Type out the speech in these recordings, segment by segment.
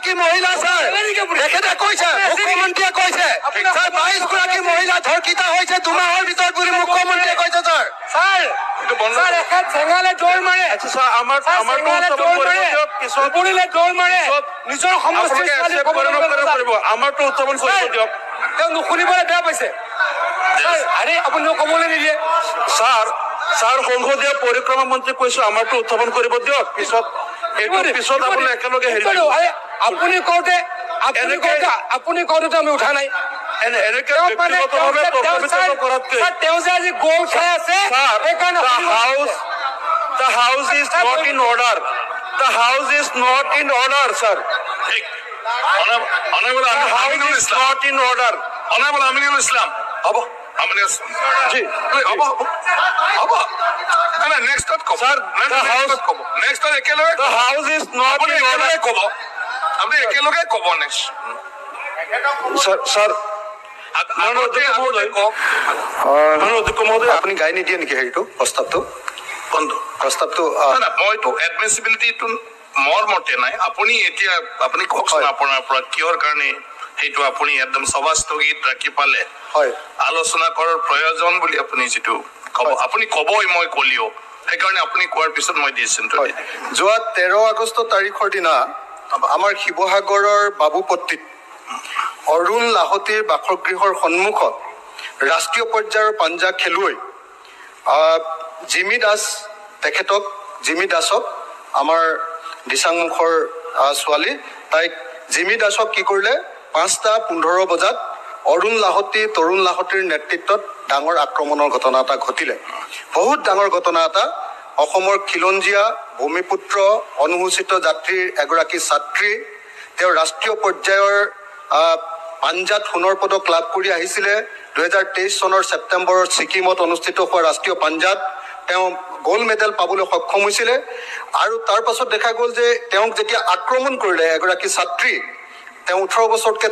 কি মহিলা স্যাৰ তেখেতে কৈছে মুখ্যমন্ত্ৰীয়ে কৈছে স্যাৰ 22 গৰাকী মহিলা ধৰ্ষিত হৈছে 2 মাহৰ ভিতৰত বুলি মুখ্যমন্ত্ৰীয়ে কৈছে স্যাৰ স্যাৰ এখাত চেঙালে দৌৰ মাৰে স্যাৰ আমাৰ উপৰিলে দৌৰ মাৰে নিজৰ সমষ্টি কৰিব আমাৰটো উত্থাপন কৰিব দিয়ক তেওঁ নুশুনিবলৈ বেয়া পাইছে আৰে আপুনি ক'বলৈ নিদিয়ে স্যাৰ সংসদীয় পৰিক্ৰমা মন্ত্ৰী কৈছো আমাৰটো উত্থাপন কৰিব দিয়ক পিছত আপুনি একেলগে আপুনি কওঁতে আমি উঠা নাই তেওঁ যে আজি গোল খাই আছে সেইকাৰণে The house is not in order. The house is not in order, sir. Honorable Aminul Islam. Not in order. Honorable Aminul Islam. Abo. Aminul Islam. Ji. Abo. No, next one kobo. Sir, the house. Next one ekeloge. The house is not in order. Kobo. Apni ekeloge kobo next. Sir. আপুনি গাই নিদিয়ে নেকি হেৰিটো প্ৰস্তাৱটো মইতো এডমিছিবিলিটিটো মোৰ মতে নাই আপুনি এতিয়া আপুনি কওকচোন আপোনাৰ পৰা কিহৰ কাৰণে সেইটো আপুনি একদম সভা স্থগিত ৰাখি পালে হয় আলোচনা কৰাৰ প্ৰয়োজন বুলি আপুনি যিটো ক'ব আপুনি ক'বই মই কলিও সেইকাৰণে আপুনি কোৱাৰ পিছত মই ডিচিছনটো যোৱা 13 আগষ্ট তাৰিখৰ দিনা আমাৰ শিৱসাগৰৰ বাবুপট্টিত অৰুণ লাহতীৰ বাসগৃহৰ সন্মুখত ৰাষ্ট্ৰীয় পৰ্যায়ৰ পাঞ্জা খেলুৱৈ জিমি দাসক আমাৰ দিচাংমুখৰ ছোৱালী তাইক জিমি দাসক কি কৰিলে 5:15 বজাত তৰুণ লাহতীৰ নেতৃত্বত ডাঙৰ আক্ৰমণৰ ঘটনা এটা ঘটিলে বহুত ডাঙৰ ঘটনা এটা অসমৰ খিলঞ্জীয়া ভূমিপুত্ৰ অনুসূচিত জাতিৰ এগৰাকী ছাত্ৰী তেওঁ ৰাষ্ট্ৰীয় পৰ্যায়ৰ পাঞ্জাত সোণৰ পদক লাভ কৰি আহিছিলে 2023 চনৰ ছেপ্টেম্বৰত ছিকিমত অনুষ্ঠিত হোৱা ৰাষ্ট্ৰীয় পাঞ্জাত তেওঁ গোল্ড মেডেল পাবলৈ সক্ষম হৈছিলে আৰু তাৰ পাছত দেখা গ'ল যে তেওঁক যেতিয়া আক্ৰমণ কৰিলে এগৰাকী ছাত্ৰী তেওঁ 18 বছৰতকৈ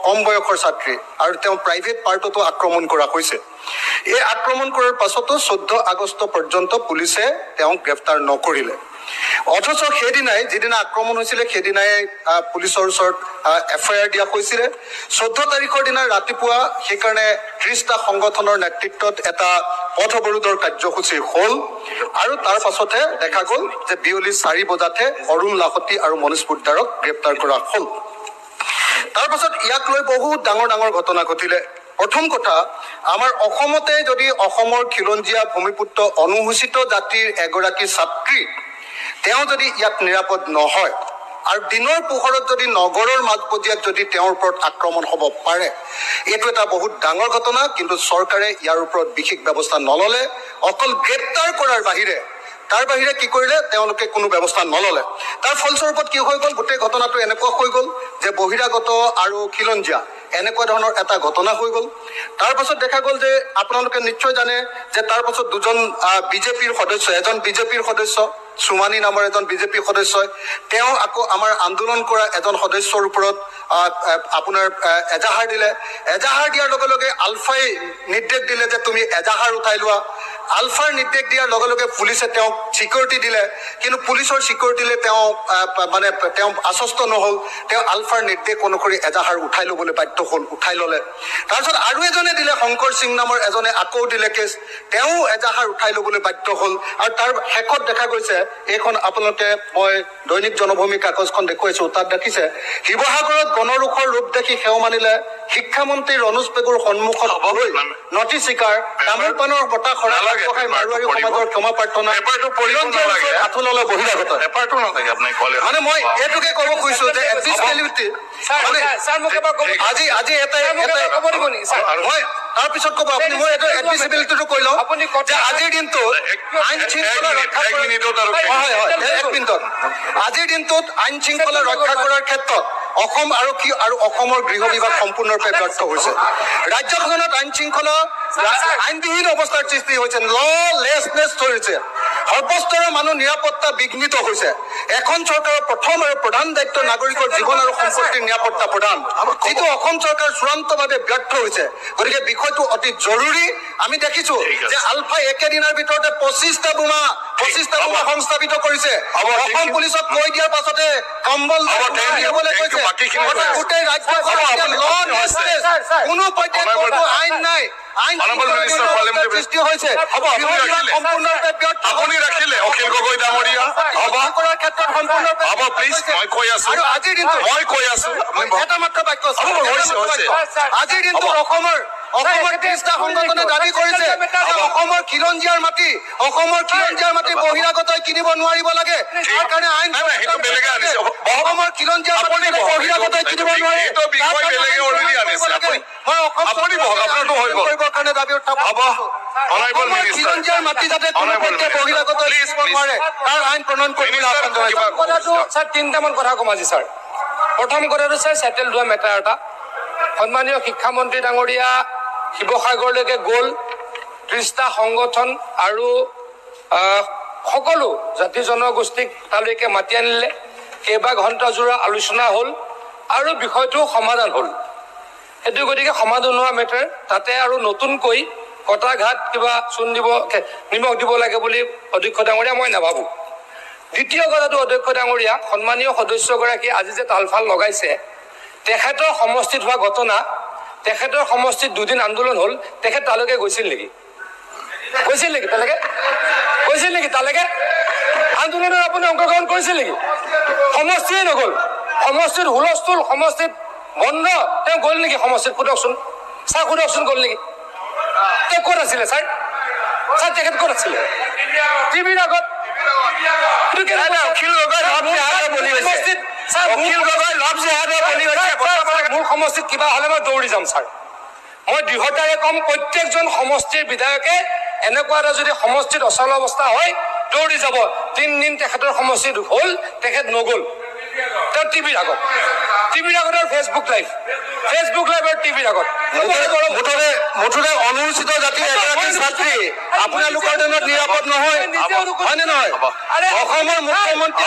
কম বয়সৰ ছাত্ৰী আৰু তেওঁ প্ৰাইভেট পাৰ্টতো আক্ৰমণ কৰা হৈছে এই আক্ৰমণ কৰাৰ পাছতো 14 আগষ্ট পৰ্যন্ত পুলিচে তেওঁক গ্ৰেপ্তাৰ নকৰিলে অথচ সেইদিনাই যিদিনা আক্ৰমণ হৈছিলে সেইদিনাই পুলিচৰ ওচৰত এফআইআৰ দিয়া হৈছিলে 14 তাৰিখৰ দিনা ৰাতিপুৱা সেইকাৰণে 30টা সংগঠনৰ নেতৃত্বত এটা পথ অৱৰোধৰ কাৰ্যসূচী হ'ল আৰু তাৰ পাছতে দেখা গ'ল যে বিয়লি 4 বজাতে অৰুণ লাহতী আৰু মনীষ পোদ্দাৰক গ্ৰেপ্তাৰ কৰা হ'ল তাৰ পাছত ইয়াক লৈ বহুত ডাঙৰ ঘটনা ঘটিলে প্ৰথম কথা আমাৰ অসমতে যদি অসমৰ খিলঞ্জীয়া ভূমিপুত্ৰ অনুসূচিত জাতিৰ এগৰাকী ছাত্ৰী তেওঁ যদি ইয়াত নিৰাপদ নহয় আৰু দিনৰ পোহৰত যদি নগৰৰ মাজমজিয়াত যদি তেওঁৰ ওপৰত আক্ৰমণ হ'ব পাৰে এইটো এটা বহুত ডাঙৰ ঘটনা কিন্তু চৰকাৰে ইয়াৰ ওপৰত বিশেষ ব্যৱস্থা নললে অকল গ্ৰেপ্তাৰ কৰাৰ বাহিৰে তাৰ বাহিৰে কি কৰিলে তেওঁলোকে কোনো ব্যৱস্থা নললে তাৰ ফলস্বৰূপত কি হৈ গ'ল গোটেই ঘটনাটো এনেকুৱা হৈ গ'ল যে বহিৰাগত আৰু খিলঞ্জীয়া এনেকুৱা ধৰণৰ এটা ঘটনা হৈ গ'ল তাৰ পাছত দেখা গ'ল যে আপোনালোকে নিশ্চয় জানে যে তাৰ পাছত দুজন বিজেপিৰ সদস্য এজন বিজেপিৰ সদস্য সুমানী নামৰ এজন বিজেপি সদস্যই তেওঁ আকৌ আমাৰ আন্দোলন কৰা এজন সদস্যৰ ওপৰত আপোনাৰ এজাহাৰ দিয়াৰ লগে লগে আলফাই নিৰ্দেশ দিলে যে তুমি এজাহাৰ উঠাই লোৱা আলফাৰ নিৰ্দেশ দিয়াৰ লগে লগে পুলিচে তেওঁক সিকিউৰিটি দিলে কিন্তু পুলিচৰ সিকিউৰিটিলে তেওঁ আশ্বস্ত নহ'ল তেওঁ আলফাৰ নিৰ্দেশ অনুসৰি এজাহাৰ উঠাই ল'বলৈ বাধ্য হ'ল উঠাই ল'লে তাৰপিছত আৰু এজনে দিলে শংকৰ সিং নামৰ এজনে আকৌ দিলে কেছ তেওঁ এজাহাৰ উঠাই ল'বলৈ বাধ্য হ'ল আৰু তাৰ শেষত দেখা গৈছে এইখন আপোনালোকে মই দৈনিক জনভূমি কাগজখন দেখুৱাইছো তাত দেখিছে শিৱসাগৰত গণৰোষৰ ৰূপ দেখি সেও মানিলে শিক্ষামন্ত্ৰী ৰনোজ পেগুৰ সন্মুখত হৈ নথি স্বীকাৰ তামোল পাণৰ বঁটা খৰা মাৰোৱাৰী সমাজৰ ক্ষমা প্ৰাৰ্থনা আঠুললে বহিৰাগত মানে মই এইটোকে ক'ব খুজিছো যে আজি এটাই মই তাৰপিছত ক'ব আপুনি মই এইটো এডমিছিবিলিটিটো কৈ লওঁ যে আজিৰ দিনটোত আইন শৃংখলা ৰক্ষা আজিৰ দিনটোত আইন শৃংখলা ৰক্ষা কৰাৰ ক্ষেত্ৰত অসম আৰক্ষী আৰু অসমৰ গৃহ বিভাগ সম্পূৰ্ণৰূপে ব্যৰ্থ হৈছে ৰাজ্যখনত আইন শৃংখলা আইনবিহীন অৱস্থাৰ সৃষ্টি হৈছে ললেছনেছ হৈছে সৰ্বস্তৰৰ মানুহ নিৰাপত্তা বিঘ্নিত হৈছে এখন চৰকাৰৰ প্ৰথম আৰু প্ৰধান দায়িত্ব নাগৰিকৰ জীৱন আৰু সম্পত্তিৰ নিৰাপত্তা প্ৰদান যিটো অসম চৰকাৰ চূড়ান্তভাৱে ব্যৰ্থ হৈছে গতিকে বিষয়টো অতি জৰুৰী আমি দেখিছো যে আলফাই একেদিনৰ ভিতৰতে 25টা বোমা 25টা বোমা সংস্থাপিত কৰিছে হ'ব, অসম পুলিচক কৈ দিয়াৰ পাছতে কম্বল দিবলৈ কৈছে গোটেই ৰাজ্যখন কোনো পৰ্যায়ত আইন নাই আইন সৃষ্টি হৈছে সম্পূৰ্ণৰূপে ব্যৰ্থ আপুনি ৰাখিলে অখিল গগৈ ডাঙৰীয়া হ'ব কৰাৰ ক্ষেত্ৰত সম্পূৰ্ণৰূপে হ'ব প্লিজ মই কৈ আছো আৰু আজিৰ দিনটো মই কৈ আছো এটা মাত্ৰ বাক্য আছে। হ'ব, হৈছে। আজিৰ দিনটোত অসমৰ 30টা সংগঠনে দাবী কৰিছে যে অসমৰ খিলঞ্জীয়াৰ মাটি বহিৰাগতই কিনিব নোৱাৰিব লাগে তাৰ কাৰণে আইন নাই, সেইটো বেলেগে আনিছে। অসমৰ খিলঞ্জীয়াৰ মাটি বহিৰাগতই কিনিব নোৱাৰে এইটো বিষয় বেলেগে already আনিছে। মই অসম আপুনি বহক, আপোনাৰতো হৈ গ'ল। কৰিবৰ কাৰণে দাবী উত্থাপন হ'ব অনাৰেবল অসমৰ মিনিষ্টাৰ খিলঞ্জীয়াৰ মাটি যাতে কোনো Honorable পক্ষে Minister. বহিৰাগতই Please, কিনিব নোৱাৰে তাৰ আইন প্ৰণয়ন কৰিবলৈ Minister, আহ্বান জনাইছো। কিবা- কথাটো স্যাৰ তিনটামান কথা কম আজি স্যাৰ প্ৰথম কথাটো স্যাৰ সেটেল হোৱা মেটাৰ এটা সন্মানীয় শিক্ষামন্ত্ৰী ডাঙৰীয়া শিৱসাগৰলৈকে গ'ল 30টা সংগঠন আৰু সকলো জাতি জনগোষ্ঠীক তালৈকে মাতি আনিলে কেইবা ঘণ্টাজোৰা আলোচনা হ'ল আৰু বিষয়টো সমাধান হ'ল সেইটো গতিকে সমাধান হোৱা মেটাৰ তাতে আৰু নতুনকৈ কটা ঘাট কিবা চূণ দিব নিমখ দিব লাগে বুলি অধ্যক্ষ ডাঙৰীয়া মই নাভাবোঁ দ্বিতীয় কথাটো অধ্যক্ষ ডাঙৰীয়া সন্মানীয় সদস্যগৰাকী আজি যে তালফাল লগাইছে তেখেতৰ সমষ্টিত হোৱা ঘটনা তেখেতৰ সমষ্টিত দুদিন আন্দোলন হ'ল তেখেত তালৈকে গৈছিল নেকি তালৈকে আন্দোলনত আপুনি অংশগ্ৰহণ কৰিছিল নেকি সমষ্টিয়ে নগ'ল সমষ্টিত হুলস্থুল সমষ্টিত বন্ধ তেওঁ গ'ল নেকি সমষ্টিত সোধকচোন গ'ল নেকি তেওঁ ক'ত আছিলে ছাৰ তেখেত ক'ত আছিলে টিভিৰ আগত মোৰ সমষ্টিত কিবা হ'লে মই দৌৰি যাম ছাৰ মই দৃঢ়তাৰে কম প্ৰত্যেকজন সমষ্টিৰ বিধায়কে এনেকুৱা এটা যদি সমষ্টিত অচল অৱস্থা হয় দৌৰি যাব 3 দিন তেখেতৰ সমষ্টিত হ'ল তেখেত নগ'ল তেওঁ টিভিৰ আগত আৰু ফেচবুক লাইভ আৰু টিভিৰ আগত মুঠতে অনুসূচিত জাতিৰ এগৰাকী ছাত্ৰী আপোনালোকৰ দিনত নিৰাপদ নহয় হয়নে নহয় অসমৰ মুখ্যমন্ত্ৰী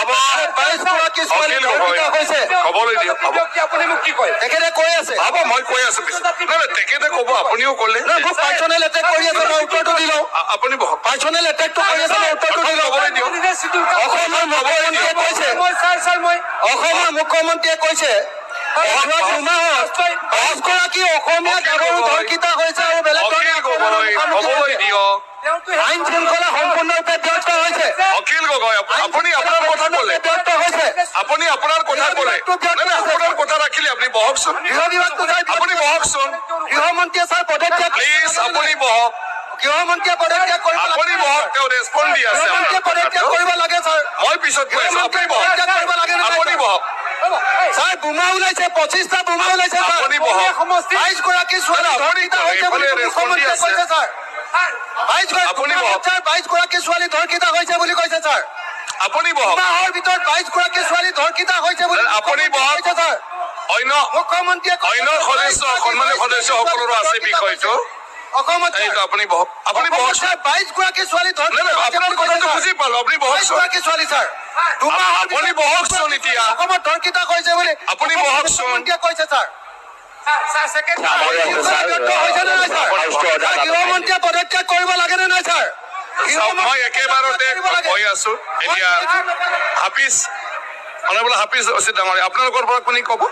22গৰাকী ছোৱালী ধৰ্ষিত হৈছে খবৰলৈ দিয়ক হ'ব আপুনি মোক কি কয় তেখেতে কৈ আছে হ'ব মই কৈ আছো পিছত নাই, তেখেতে ক'ব আপুনিও ক'লে মোক পাৰ্চনেল এটেক কৰি আছে মই উত্তৰটো দিলো আপুনি বহক পাৰ্চনেল এটেকটো কৰি আছে মই উত্তৰটো দিলো অসমৰ মুখ্যমন্ত্ৰীয়ে কৈছে যোৱা 2 মাহত 10গৰাকী অসমীয়া গাভৰু ধৰ্ষিত হৈছে আৰু বেলেগ ধৰণে খবৰলৈ দিয়ক আইন শৃংখলা সম্পূৰ্ণৰূপে ব্যৰ্থ হৈছে অখিল গগৈ আপুনি আপোনাৰ কথা ক'লে ব্যৰ্থ হৈছে আপুনি আপোনাৰ কথা ক'লে নাই, আপোনাৰ কথা ৰাখিলে আপুনি বহকচোন গৃহ বিভাগটো আপুনি বহকচোন গৃহমন্ত্ৰীয়ে ছাৰ পদত্যাগ প্লিজ আপুনি বহক গৃহমন্ত্ৰীয়ে পদত্যাগ কৰিব আপুনি বহক তেওঁ ৰেছপন্ড দি আছে গৃহমন্ত্ৰীয়ে পদত্যাগ কৰিব লাগে ছাৰ মই পিছত কৈ আছো আপুনি বহক পদত্যাগ কৰিব লাগে নে নাই? আপুনি বহক ছাৰ বোমা ওলাইছে 25টা বোমা ওলাইছে ছাৰ আপুনি বহক 22গৰাকী ছোৱালী ধৰ্ষিত হৈছে বুলি মুখ্যমন্ত্ৰীয়ে কৈছে ছাৰ 22গৰাকী ছোৱালী ধৰ্ষিত হৈছে বুলি কৈছে ছাৰ আপুনি বহক মাহৰ ভিতৰত 22গৰাকী ছোৱালী ধৰ্ষিত হৈছে বুলি আপুনি বহক কৈছে ছাৰ অন্য মুখ্যমন্ত্ৰীয়ে অন্য সদস্য সন্মানীয় সদস্যসকলৰো আছে বিষয়টো অসমত এইটো আপুনি বহক আপুনি বহকচোন 22গৰাকী ছোৱালী ধৰ্ষিত নাই, আপোনাৰ কথাটো বুজি পালো আপুনি বহকচোন 22গৰাকী ছোৱালী ছাৰ দুমাহৰ আপুনি বহকচোন এতিয়া অসমত ধৰ্ষিত হৈছে বুলি আপুনি বহকচোন মুখ্যমন্ত্ৰীয়ে কৈছে ছাৰ গৃহমন্ত্ৰীয়ে পদত্যাগ কৰিব লাগে নে নাই ছাৰ মই একেবাৰতে কৈ আছো এতিয়া হাফিজ অনাবল হাফিজ ৰচিদ ডাঙৰীয়া আপোনালোকৰ পৰা আপুনি ক'ব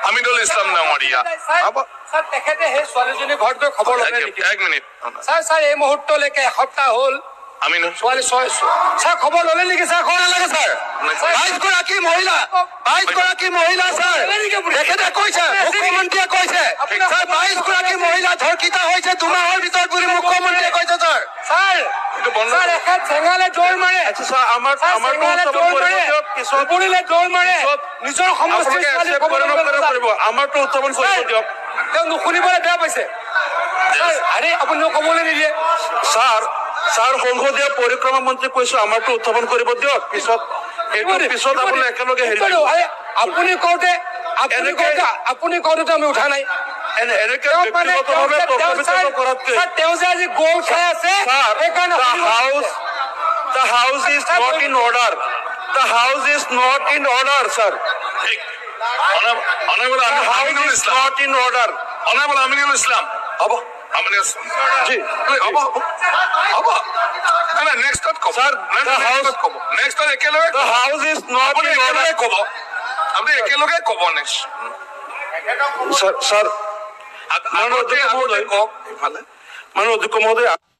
আমিনুল ইছলাম ডাঙৰীয়া ছাৰ তেখেতে সেই ছোৱালীজনী ঘৰত গৈ খবৰ ল'লে নেকি এক মিনিট ছাৰ এই মুহূৰ্তলৈকে এসপ্তাহ হ'ল আমিনুল ছোৱালী ছাৰ খবৰ ল'লে নেকি ছাৰ খবৰ নালাগে ছাৰ 22গৰাকী মহিলা ছাৰ তেখেতে কৈছে মুখ্যমন্ত্ৰীয়ে কৈছে ছাৰ 22গৰাকী মহিলা ধৰ্ষিত হৈছে দুমাহৰ ভিতৰত বুলি মুখ্যমন্ত্ৰীয়ে কৈছে ছাৰ ছাৰ এখেত চেঙালে দৌৰ মাৰে দৌৰ মাৰে নিজৰ সমষ্টিৰ ছোৱালী খবৰ আমাৰতো উত্থাপন কৰিব দিয়ক তেওঁ নুশুনিবলৈ বেয়া পাইছে আৰে আপুনি ক'বলৈ নিদিয়ে ছাৰ সংসদীয় পৰিক্ৰমা মন্ত্ৰী কৈছো আমাৰতো উত্থাপন কৰিব দিয়ক পিছত আপুনি একেলগে হেৰি আপুনি কওঁতে আমি উঠা নাই এনেকে ব্যক্তিগতভাৱে তৰ্ক-বিতৰ্ক কৰাতকৈ তেওঁ যে আজি গ'ল খাই আছে সেইকাৰণে The house is not in order. The house is not in order, sir. অনাবল The house Aminul is Islam not in order. অনাবল Aminul Islam হ'ব আমিনুল ইছলাম জি হ'ব নাই নেক্সটত ক'ব Sir, নাই, the next house- ত ক'ব নেক্সটত একেলগে The house is not আপুনি in order. একেলগে ক'ব আপুনি একেলগে ক'ব নেক্সট Sir, আগতে কওক ইফালে Mano, অধ্যক্ষ মহোদয়